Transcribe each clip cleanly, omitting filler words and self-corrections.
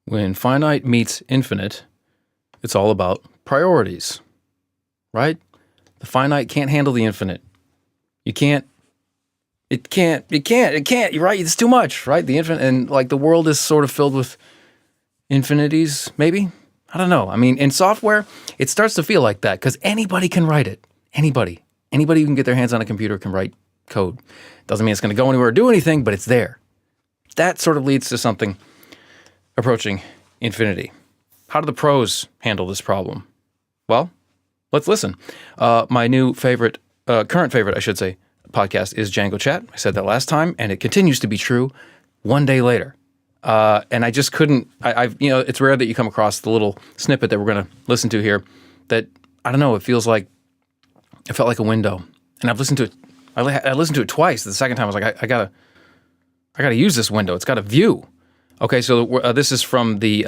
when finite meets infinite, it's all about priorities, right? The finite can't handle the infinite. It can't, you're right? It's too much, right? The infinite, and like the world is sort of filled with infinities, maybe? I don't know. I mean, in software, it starts to feel like that because anybody can write it. Anybody who can get their hands on a computer can write code. Doesn't mean it's going to go anywhere or do anything, but it's there. That sort of leads to something approaching infinity. How do the pros handle this problem? Well, let's listen. My new favorite, current favorite, I should say, podcast is Django Chat. I said that last time, and it continues to be true one day later. And I just couldn't, it's rare that you come across the little snippet that we're going to listen to here that, I don't know, it felt like a window. And I've listened to it, I listened to it twice. The second time I was like, I gotta use this window. It's got a view. Okay, so this is from the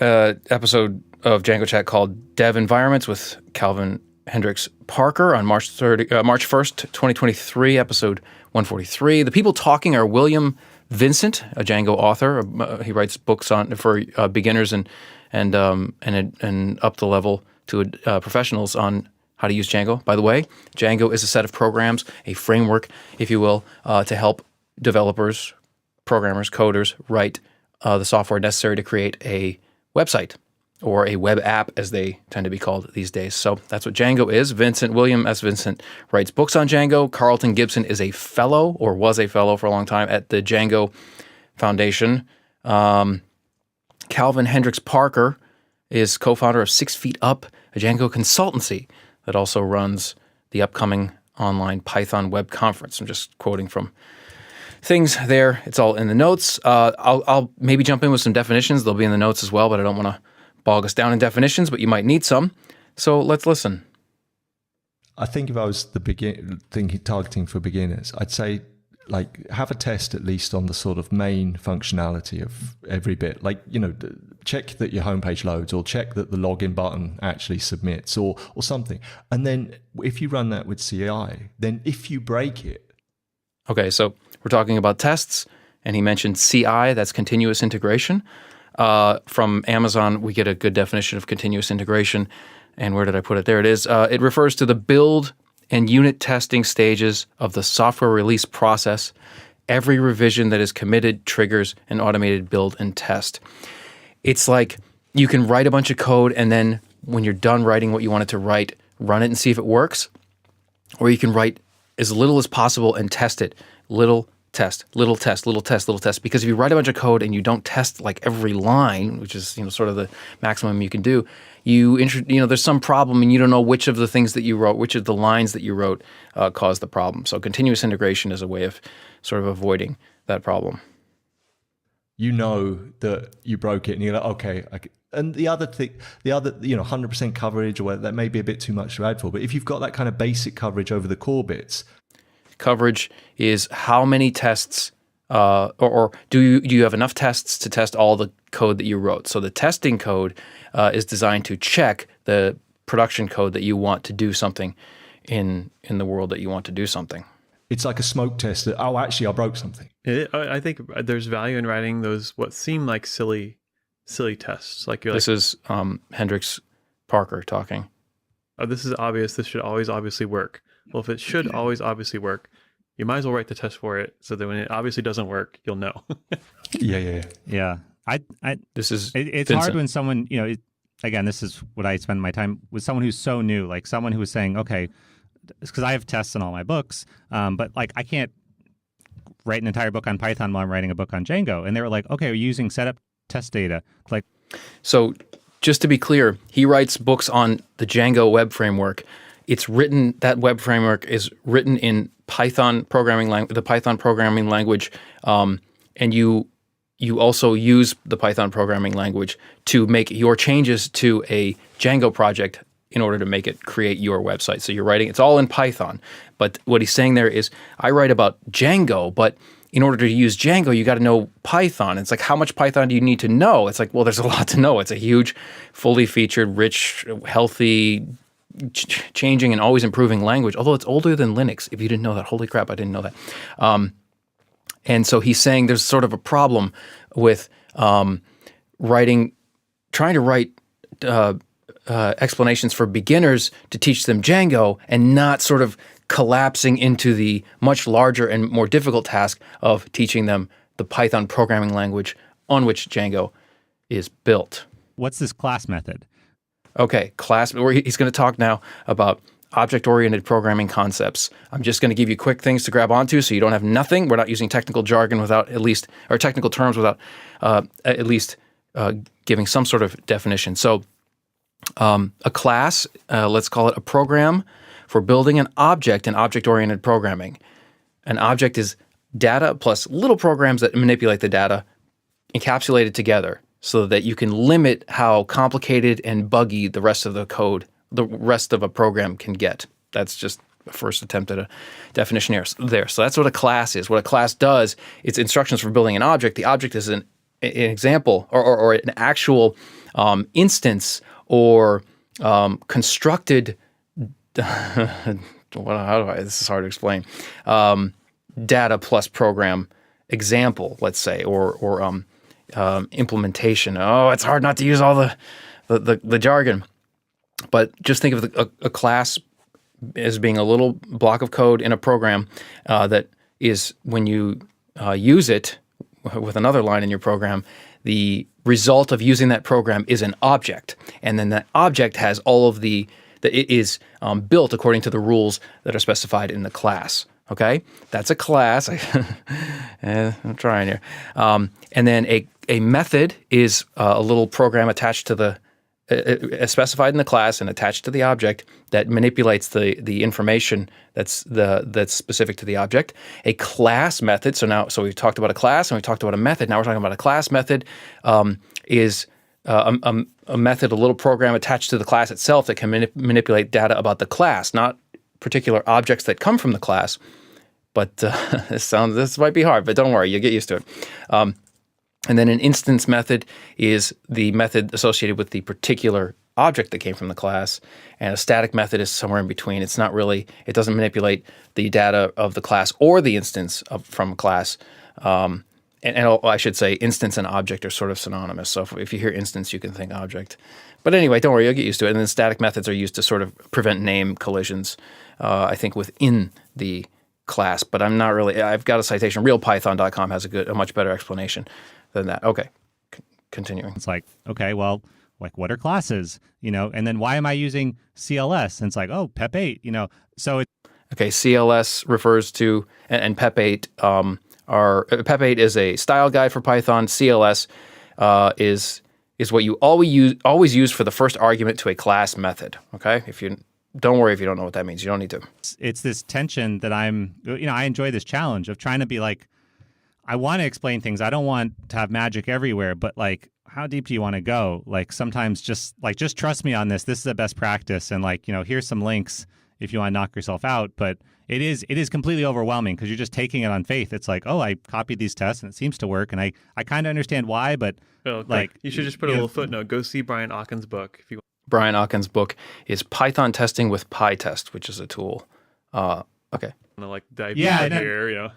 episode of Django Chat called Dev Environments with Calvin Hendryx-Parker on March 1st, 2023, episode 143. The people talking are William Vincent, a Django author. He writes books for beginners and up the level to professionals on how to use Django. By the way, Django is a set of programs, a framework, if you will, to help developers, programmers, coders write the software necessary to create a website or a web app, as they tend to be called these days. So that's what Django is. William S. Vincent writes books on Django. Carlton Gibson is a fellow, or was a fellow for a long time, at the Django Foundation. Calvin Hendryx-Parker is co-founder of 6 Feet Up, a Django consultancy that also runs the upcoming online Python web conference. I'm just quoting from things there. It's all in the notes. I'll maybe jump in with some definitions. They'll be in the notes as well, but I don't want to bog us down in definitions, but you might need some. So let's listen. I think if I was targeting for beginners, I'd say like have a test at least on the sort of main functionality of every bit. Like, check that your homepage loads, or check that the login button actually submits, or something. And then if you run that with CI, then if you break it. Okay, so we're talking about tests, and he mentioned CI, that's continuous integration. From Amazon, we get a good definition of continuous integration. And where did I put it? There it is. It refers to the build and unit testing stages of the software release process. Every revision that is committed triggers an automated build and test. It's like you can write a bunch of code, and then when you're done writing what you wanted to write, run it and see if it works. Or you can write as little as possible and test it. Little test, little test, little test, little test. Because if you write a bunch of code and you don't test like every line, which is sort of the maximum you can do, there's some problem and you don't know which of the things that you wrote, which of the lines that you wrote caused the problem. So continuous integration is a way of sort of avoiding that problem. You know that you broke it, and you're like, okay. And the other thing, 100% coverage, or that may be a bit too much to add for, but if you've got that kind of basic coverage over the core bits. Coverage is how many tests, or do you have enough tests to test all the code that you wrote? So the testing code is designed to check the production code that you want to do something in the world that you want to do something. It's like a smoke test that, actually I broke something. I think there's value in writing those what seem like silly tests. This is Hendryx-Parker talking. Oh, this is obvious. This should always obviously work. Well, if it should always obviously work, you might as well write the test for it so that when it obviously doesn't work, you'll know. Yeah. It's Vincent. Hard when someone, again, this is what I spend my time with, someone who's so new, like someone who was saying, okay, because I have tests in all my books, but like I can't write an entire book on Python while I'm writing a book on Django. And they were like, okay, we're using setup test data. Like, so just to be clear, he writes books on the Django web framework. That web framework is written in Python programming language, the Python programming language, and you also use the Python programming language to make your changes to a Django project in order to make it create your website. So you're writing, it's all in Python. But what he's saying there is, I write about Django, but in order to use Django, you got to know Python. It's like, how much Python do you need to know? It's like, well, there's a lot to know. It's a huge, fully featured, rich, healthy, changing and always improving language, although it's older than Linux. If you didn't know that, holy crap, I didn't know that. And so he's saying there's sort of a problem with trying to write explanations for beginners to teach them Django and not sort of collapsing into the much larger and more difficult task of teaching them the Python programming language on which Django is built. What's this class method? Okay, he's going to talk now about object-oriented programming concepts. I'm just going to give you quick things to grab onto so you don't have nothing. We're not using technical jargon or technical terms without at least giving some sort of definition. So a class, let's call it a program for building an object in object-oriented programming. An object is data plus little programs that manipulate the data encapsulated together so that you can limit how complicated and buggy the rest of the code, the rest of a program can get. That's just a first attempt at a definition there. So that's what a class is. What a class does, it's instructions for building an object. The object is an example or an actual instance or constructed this is hard to explain. Data plus program example, let's say, or implementation. Oh, it's hard not to use all the jargon. But just think of a class as being a little block of code in a program that is, when you use it with another line in your program, the result of using that program is an object. And then that object has all of it is built according to the rules that are specified in the class. Okay? That's a class. I'm trying here. And then a method is a little program attached to the specified in the class and attached to the object that manipulates the information that's specific to the object. A class method. So we've talked about a class and we've talked about a method. Now we're talking about a class method. Is a method, a little program attached to the class itself that can manipulate data about the class, not particular objects that come from the class. But this might be hard, but don't worry, you'll get used to it. And then an instance method is the method associated with the particular object that came from the class. And a static method is somewhere in between. It doesn't manipulate the data of the class or the instance from a class. And I should say instance and object are sort of synonymous. So if you hear instance, you can think object. But anyway, don't worry, you'll get used to it. And then static methods are used to sort of prevent name collisions, I think, within the class. But I'm not really, I've got a citation. RealPython.com has a much better explanation than that. Okay, continuing. It's like, okay, well, like what are classes? And then why am I using CLS? And it's like, oh, PEP8, so it. Okay, CLS refers to, and PEP8 PEP8 is a style guide for Python. CLS is what you always use for the first argument to a class method. Okay, don't worry if you don't know what that means. You don't need to. It's this tension that I enjoy this challenge of trying to be like, I want to explain things. I don't want to have magic everywhere, but like, how deep do you want to go? Like sometimes just trust me on this. This is the best practice, and here's some links if you want to knock yourself out. But it is completely overwhelming because you're just taking it on faith. It's like, oh, I copied these tests and it seems to work, and I kind of understand why, but you should just put a little footnote. Go see Brian Okken's book if you want. Brian Okken's book is Python Testing with PyTest, which is a tool. Okay. Dive here,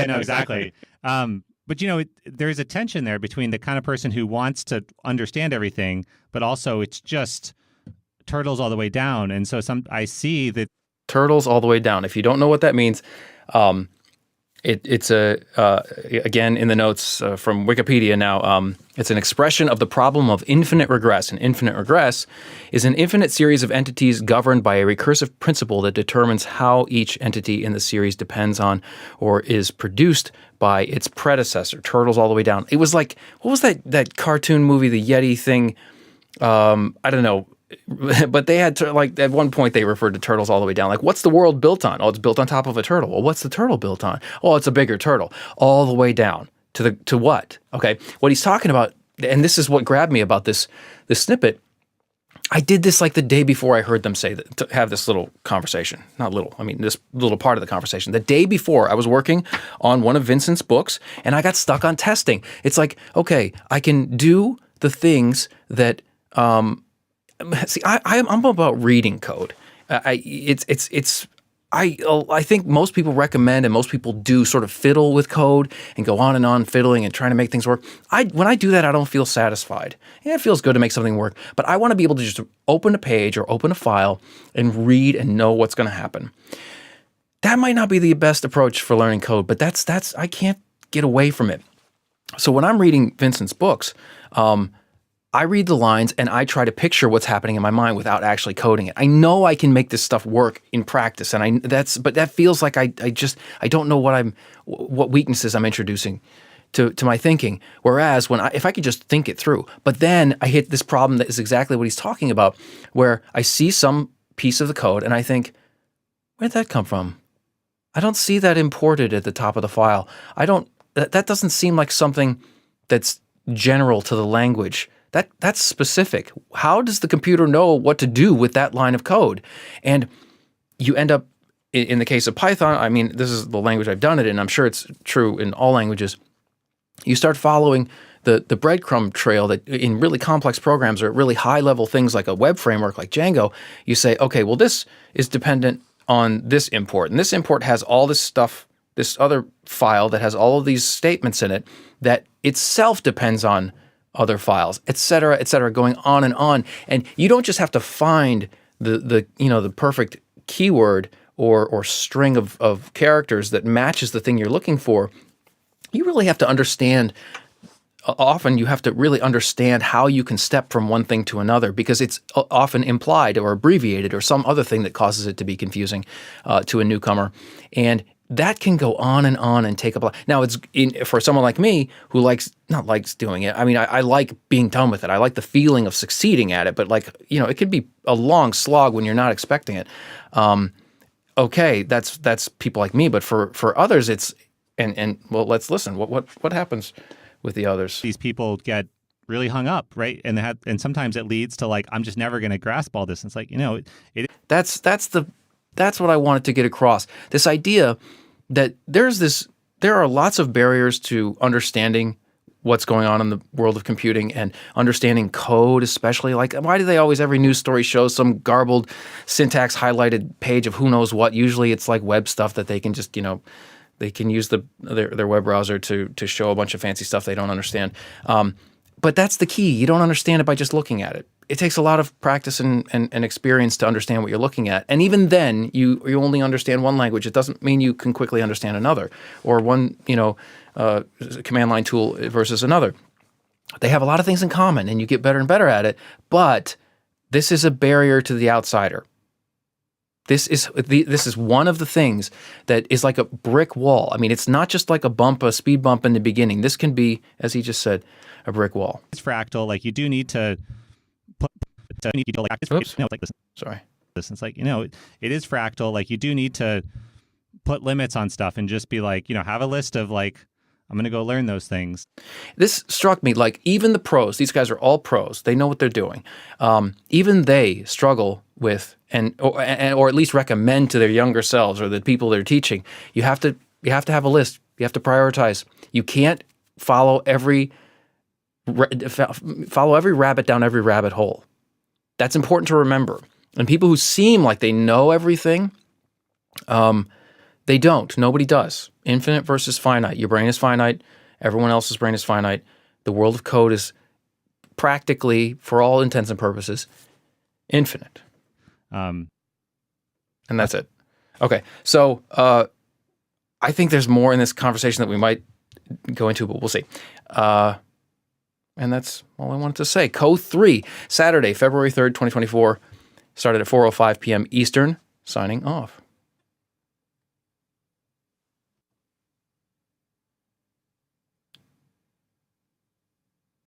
no, exactly. But there's a tension there between the kind of person who wants to understand everything, but also it's just turtles all the way down. And so I see that turtles all the way down. If you don't know what that means, it's again in the notes from Wikipedia now. It's an expression of the problem of infinite regress. An infinite regress is an infinite series of entities governed by a recursive principle that determines how each entity in the series depends on or is produced by its predecessor. Turtles all the way down. It was like, what was that cartoon movie, the Yeti thing? I don't know. But they had at one point they referred to turtles all the way down. Like, what's the world built on? Oh, it's built on top of a turtle. Well, what's the turtle built on? Oh, it's a bigger turtle. All the way down to what? Okay, what he's talking about, and this is what grabbed me about this snippet. I did this like the day before I heard them say that, to have this little conversation. Not little, I mean this little part of the conversation. The day before, I was working on one of Vincent's books, and I got stuck on testing. It's like, okay, I can do the things that. See, I'm about reading code. It's I think most people recommend and most people do sort of fiddle with code and go on and on fiddling and trying to make things work. When I do that, I don't feel satisfied. Yeah, it feels good to make something work, but I want to be able to just open a page or open a file and read and know what's going to happen. That might not be the best approach for learning code, but that's I can't get away from it. So when I'm reading Vincent's books, I read the lines and I try to picture what's happening in my mind without actually coding it. I know I can make this stuff work in practice, and but that feels like I don't know what weaknesses I'm introducing to my thinking. Whereas if I could just think it through, but then I hit this problem that is exactly what he's talking about, where I see some piece of the code and I think, where'd that come from? I don't see that imported at the top of the file. That doesn't seem like something that's general to the language. That's specific. How does the computer know what to do with that line of code? And you end up, in the case of Python, I mean, this is the language I've done it in. I'm sure it's true in all languages. You start following the breadcrumb trail that in really complex programs or at really high-level things like a web framework like Django, you say, okay, well, this is dependent on this import. And this import has all this stuff, this other file that has all of these statements in it that itself depends on other files, et cetera, going on. And you don't just have to find the perfect keyword or string of characters that matches the thing you're looking for. You really have to understand. Often you have to really understand how you can step from one thing to another, because it's often implied or abbreviated or some other thing that causes it to be confusing to a newcomer. And that can go on and take up a lot. Now, for someone like me who likes doing it. I mean, I like being done with it. I like the feeling of succeeding at it, but it can be a long slog when you're not expecting it. Okay, that's people like me, but for others, it's well, let's listen. What happens with the others? These people get really hung up, right? And sometimes it leads to I'm just never going to grasp all this. And it's That's what I wanted to get across. This idea that there are lots of barriers to understanding what's going on in the world of computing and understanding code, especially. Why do they always, every news story shows some garbled syntax highlighted page of who knows what? Usually it's like web stuff that they can just, they can use their web browser to show a bunch of fancy stuff they don't understand. But that's the key. You don't understand it by just looking at it. It takes a lot of practice and experience to understand what you're looking at. And even then, you only understand one language. It doesn't mean you can quickly understand another, or one command line tool versus another. They have a lot of things in common, and you get better and better at it. But this is a barrier to the outsider. This is one of the things that is like a brick wall. I mean, it's not just like a speed bump in the beginning. This can be, as he just said, a brick wall. It's fractal. You do need to put. Oops. Listen. Sorry. It's it is fractal. You do need to put limits on stuff and just be have a list of I'm going to go learn those things. This struck me, even the pros, these guys are all pros. They know what they're doing. Even they struggle with or at least recommend to their younger selves or the people they're teaching. You have to have a list. You have to prioritize. You can't follow every rabbit down every rabbit hole. That's important to remember. And people who seem like they know everything, they don't. Nobody does. Infinite versus finite. Your brain is finite. Everyone else's brain is finite. The world of code is practically, for all intents and purposes, infinite. And that's it. Okay. So I think there's more in this conversation that we might go into, but we'll see. And that's all I wanted to say. Co3, Saturday, February 3rd, 2024, started at 4:05 p.m. Eastern, signing off.